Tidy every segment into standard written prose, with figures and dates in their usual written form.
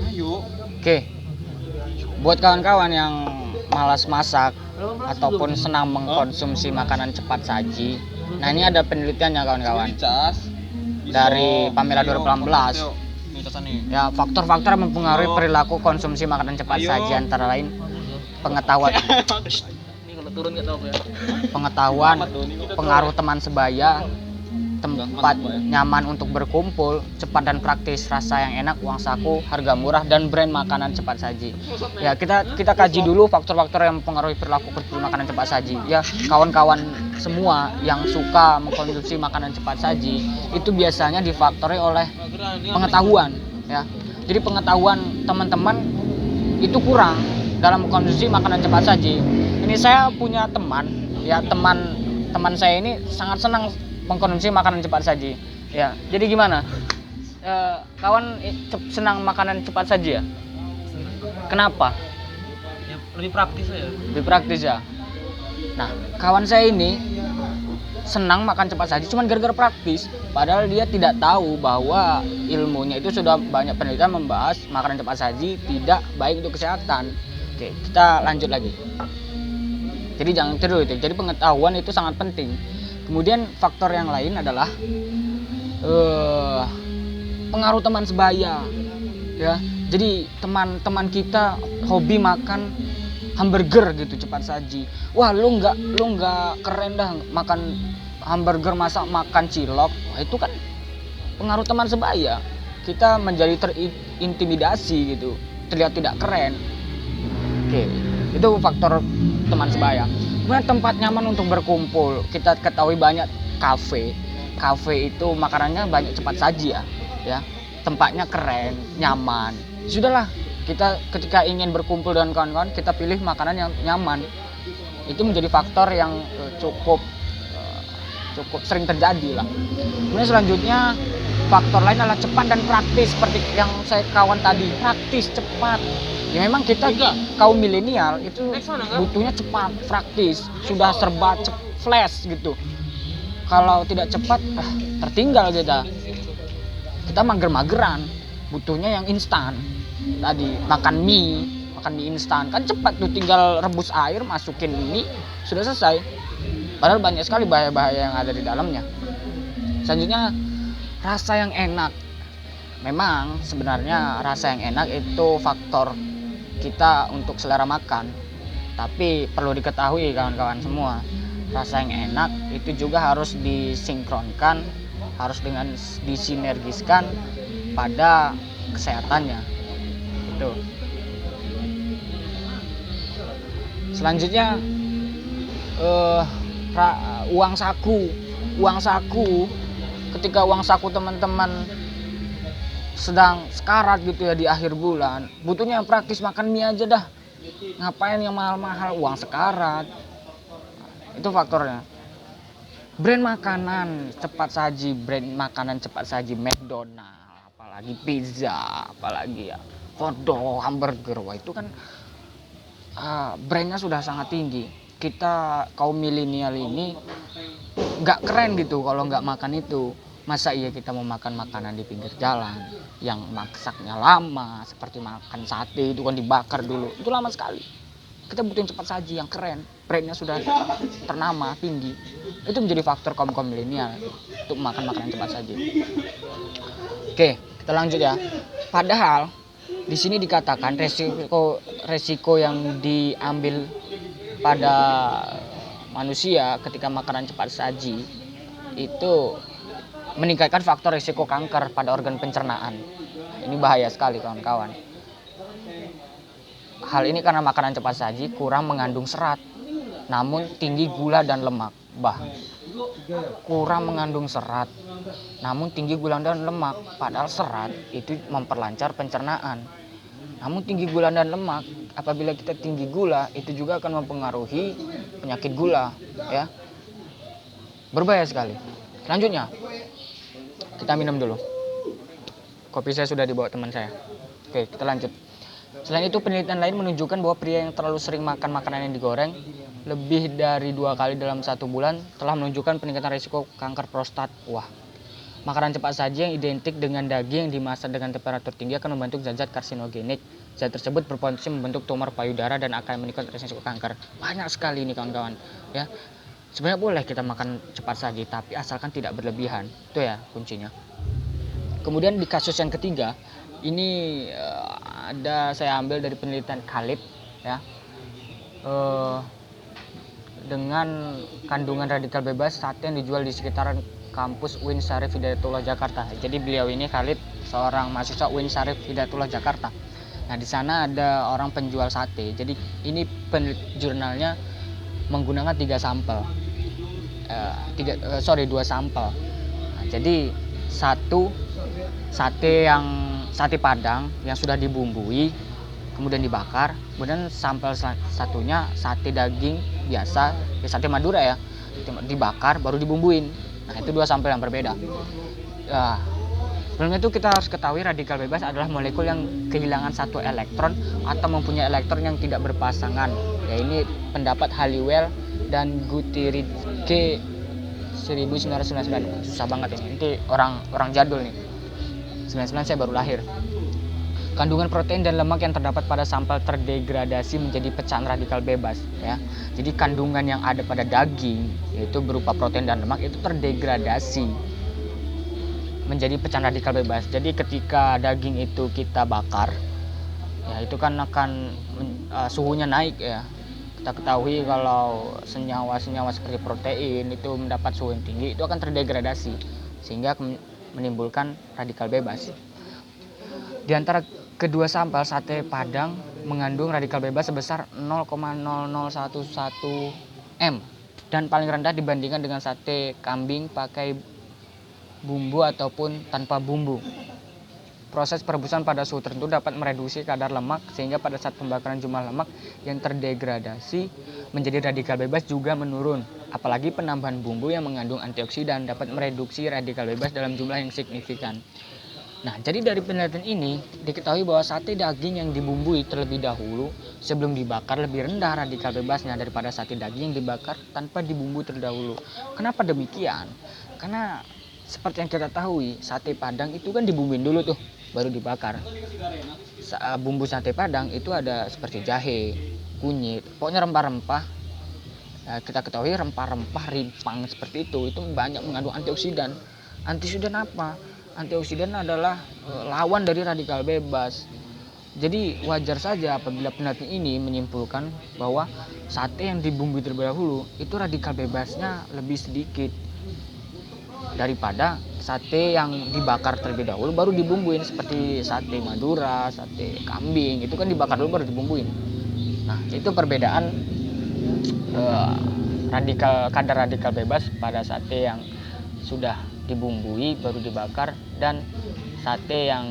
Ayo. Oke, buat kawan-kawan yang malas masak ataupun senang mengkonsumsi makanan cepat saji. Nah, ini ada penelitiannya kawan-kawan. Dari Pamela 2018. Ya, faktor-faktor yang mempengaruhi perilaku konsumsi makanan cepat saji antara lain pengetahuan, pengaruh teman sebaya, tempat nyaman untuk berkumpul, cepat dan praktis, rasa yang enak, uang saku, harga murah, dan brand makanan cepat saji. Ya, kita kaji dulu faktor-faktor yang mempengaruhi perilaku makanan cepat saji. Ya, kawan-kawan semua yang suka mengkonsumsi makanan cepat saji itu biasanya difaktori oleh pengetahuan, ya. Jadi pengetahuan teman-teman itu kurang dalam mengkonsumsi makanan cepat saji. Ini saya punya teman, ya, teman saya ini sangat senang mengkonsumsi makanan cepat saji. Ya, jadi gimana? Kawan senang makanan cepat saji ya? Kenapa? Ya, lebih praktis aja. Lebih praktis ya. Nah, kawan saya ini senang makan cepat saji cuman gara-gara praktis, padahal dia tidak tahu bahwa ilmunya itu sudah banyak penelitian membahas makanan cepat saji tidak baik untuk kesehatan. Oke, kita lanjut lagi. Jadi jangan tiru itu. Jadi pengetahuan itu sangat penting. Kemudian faktor yang lain adalah pengaruh teman sebaya, ya. Jadi teman-teman kita hobi makan hamburger gitu cepat saji. Wah, lu nggak keren dah makan hamburger, masa makan cilok. Wah, itu kan pengaruh teman sebaya. Kita menjadi terintimidasi gitu, terlihat tidak keren. Oke, itu faktor teman sebaya. Kemudian tempat nyaman untuk berkumpul. Kita ketahui banyak kafe itu makanannya banyak cepat saji ya. Tempatnya keren, nyaman. Sudahlah, kita ketika ingin berkumpul dengan kawan-kawan, kita pilih makanan yang nyaman. Itu menjadi faktor yang cukup sering terjadi lah. Kemudian selanjutnya faktor lain adalah cepat dan praktis, seperti yang saya kawan tadi, praktis, cepat. Ya memang kita kaum milenial itu butuhnya cepat, praktis, sudah serba flash gitu. Kalau tidak cepat, tertinggal kita. Kita mager-mageran, butuhnya yang instan. Tadi makan mie instan kan cepat tuh, tinggal rebus air, masukin mie, sudah selesai. Padahal banyak sekali bahaya-bahaya yang ada di dalamnya. Selanjutnya rasa yang enak. Memang sebenarnya rasa yang enak itu faktor kita untuk selera makan. Tapi perlu diketahui kawan-kawan semua, rasa yang enak itu juga harus disinkronkan, harus dengan disinergiskan pada kesehatannya. Itu. Selanjutnya uang saku. Ketika uang saku teman-teman sedang sekarat gitu ya di akhir bulan, butuhnya yang praktis, makan mie aja dah. Ngapain yang mahal-mahal, uang sekarat. Itu faktornya. Brand makanan cepat saji McDonald, apalagi pizza, apalagi ya hotdog, hamburger. Wah, itu kan brandnya sudah sangat tinggi. Kita kaum milenial ini nggak keren gitu kalau nggak makan itu. Masa iya kita mau makan makanan di pinggir jalan yang masaknya lama, seperti makan sate itu kan dibakar dulu, itu lama sekali. Kita butuhin cepat saji yang keren, brandnya sudah ternama, tinggi. Itu menjadi faktor kaum milenial untuk makan makanan cepat saji. Oke, kita lanjut ya. Padahal di sini dikatakan resiko yang diambil pada manusia ketika makanan cepat saji itu meningkatkan faktor risiko kanker pada organ pencernaan. Ini bahaya sekali kawan-kawan. Hal ini karena makanan cepat saji kurang mengandung serat, namun tinggi gula dan lemak. Kurang mengandung serat, namun tinggi gula dan lemak. Padahal serat itu memperlancar pencernaan. Namun tinggi gula dan lemak, apabila kita tinggi gula, itu juga akan mempengaruhi penyakit gula, ya. Berbahaya sekali. Selanjutnya, kita minum dulu. Kopi saya sudah dibawa teman saya. Oke, kita lanjut. Selain itu, penelitian lain menunjukkan bahwa pria yang terlalu sering makan makanan yang digoreng lebih dari 2 kali dalam 1 bulan telah menunjukkan peningkatan risiko kanker prostat. Wah, Makanan cepat saji yang identik dengan daging yang dimasak dengan temperatur tinggi akan membentuk zat-zat karsinogenik. Zat tersebut berpotensi membentuk tumor payudara dan akan meningkatkan resiko kanker. Banyak sekali ini kawan-kawan, ya. Sebenarnya boleh kita makan cepat saji, tapi asalkan tidak berlebihan. Itu ya kuncinya. Kemudian di kasus yang ketiga, ini saya ambil dari penelitian Khalid, ya. Dengan kandungan radikal bebas sate yang dijual di sekitaran kampus UIN Syarif Hidayatullah Jakarta. Jadi beliau ini Khalid seorang mahasiswa UIN Syarif Hidayatullah Jakarta. Nah, di sana ada orang penjual sate. Jadi ini jurnalnya menggunakan 2 sampel. Nah, jadi satu sate Padang yang sudah dibumbui kemudian dibakar, kemudian sampel satunya sate daging biasa, sate Madura ya, dibakar baru dibumbuin. Nah, itu 2 sampel yang berbeda. Sebelumnya itu kita harus ketahui radikal bebas adalah molekul yang kehilangan 1 elektron atau mempunyai elektron yang tidak berpasangan. Ya, ini pendapat Halliwell dan Gutierrez 1999. Susah banget ini. Ini orang jadul nih. 99 saya baru lahir. Kandungan protein dan lemak yang terdapat pada sampel terdegradasi menjadi pecahan radikal bebas, ya. Jadi kandungan yang ada pada daging yaitu berupa protein dan lemak itu terdegradasi menjadi pecahan radikal bebas. Jadi ketika daging itu kita bakar, ya itu kan akan suhunya naik, ya. Kita ketahui kalau senyawa-senyawa seperti protein itu mendapat suhu yang tinggi itu akan terdegradasi sehingga menimbulkan radikal bebas. Di antara kedua sampel sate Padang mengandung radikal bebas sebesar 0,0011 m dan paling rendah dibandingkan dengan sate kambing pakai bumbu ataupun tanpa bumbu. Proses perebusan pada suhu tertentu dapat mereduksi kadar lemak sehingga pada saat pembakaran jumlah lemak yang terdegradasi menjadi radikal bebas juga menurun. Apalagi penambahan bumbu yang mengandung antioksidan dapat mereduksi radikal bebas dalam jumlah yang signifikan. Nah, jadi dari penelitian ini diketahui bahwa sate daging yang dibumbui terlebih dahulu sebelum dibakar lebih rendah radikal bebasnya daripada sate daging yang dibakar tanpa dibumbui terlebih dahulu. Kenapa demikian? Karena seperti yang kita tahu, sate Padang itu kan dibumbuin dulu tuh, baru dibakar. Bumbu sate Padang itu ada seperti jahe, kunyit, pokoknya rempah-rempah. Kita ketahui rempah-rempah rimpang seperti itu banyak mengandung antioksidan. Antioksidan apa? Antioksidan adalah lawan dari radikal bebas. Jadi wajar saja apabila penelitian ini menyimpulkan bahwa sate yang dibumbui terlebih dahulu itu radikal bebasnya lebih sedikit daripada sate yang dibakar terlebih dahulu baru dibumbuin seperti sate Madura, sate kambing itu kan dibakar dulu baru dibumbuin. Nah, itu perbedaan kadar radikal bebas pada sate yang sudah dibumbui baru dibakar dan sate yang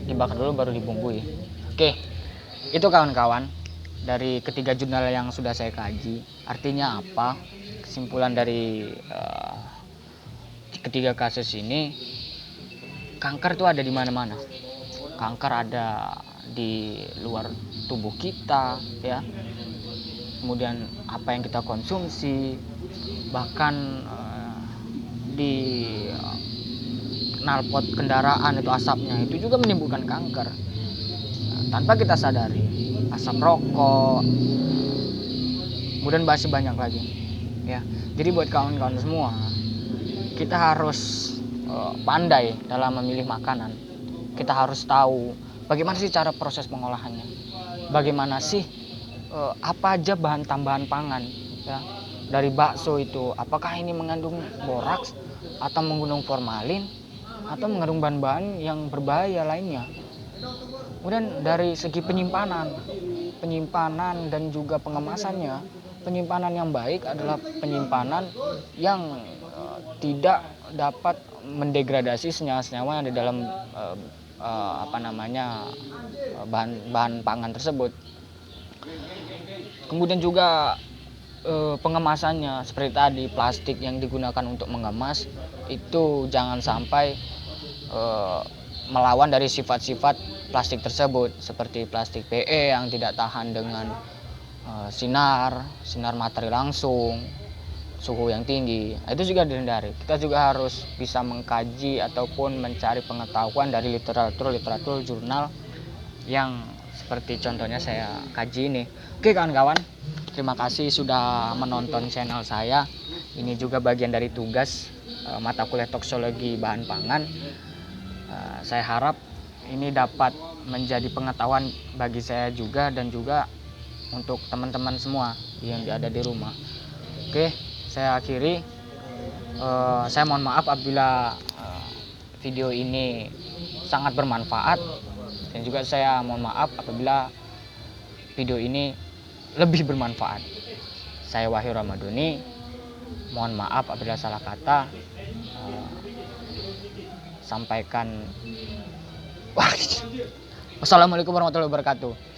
dibakar dulu baru dibumbui. Oke, itu kawan-kawan dari ketiga jurnal yang sudah saya kaji. Artinya apa? Kesimpulan dari ketiga kasus ini, kanker itu ada di mana-mana. Kanker ada di luar tubuh kita, ya. Kemudian apa yang kita konsumsi, bahkan di knalpot kendaraan itu asapnya itu juga menimbulkan kanker tanpa kita sadari. Asap rokok, kemudian masih banyak lagi, ya. Jadi buat kawan-kawan semua, kita harus pandai dalam memilih makanan. Kita harus tahu bagaimana sih cara proses pengolahannya, bagaimana sih apa aja bahan tambahan pangan, ya. Dari bakso itu, apakah ini mengandung boraks atau mengandung formalin atau mengandung bahan-bahan yang berbahaya lainnya. Kemudian dari segi penyimpanan dan juga pengemasannya, penyimpanan yang baik adalah penyimpanan yang tidak dapat mendegradasi senyawa-senyawa yang ada dalam bahan pangan tersebut. Kemudian juga pengemasannya seperti tadi, plastik yang digunakan untuk mengemas itu jangan sampai melawan dari sifat-sifat plastik tersebut, seperti plastik PE yang tidak tahan dengan sinar matahari langsung, suhu yang tinggi. Itu juga dihindari. Kita juga harus bisa mengkaji ataupun mencari pengetahuan dari literatur jurnal yang seperti contohnya saya kaji ini. Oke kawan-kawan, terima kasih sudah menonton channel saya. Ini juga bagian dari tugas mata kuliah toksologi bahan pangan. Saya harap ini dapat menjadi pengetahuan bagi saya juga dan juga untuk teman-teman semua yang ada di rumah. Oke, saya akhiri. Saya mohon maaf apabila video ini sangat bermanfaat, dan juga saya mohon maaf apabila video ini lebih bermanfaat. Saya Wahyu Ramadhani, mohon maaf apabila salah kata. Sampaikan. Wassalamualaikum warahmatullahi wabarakatuh.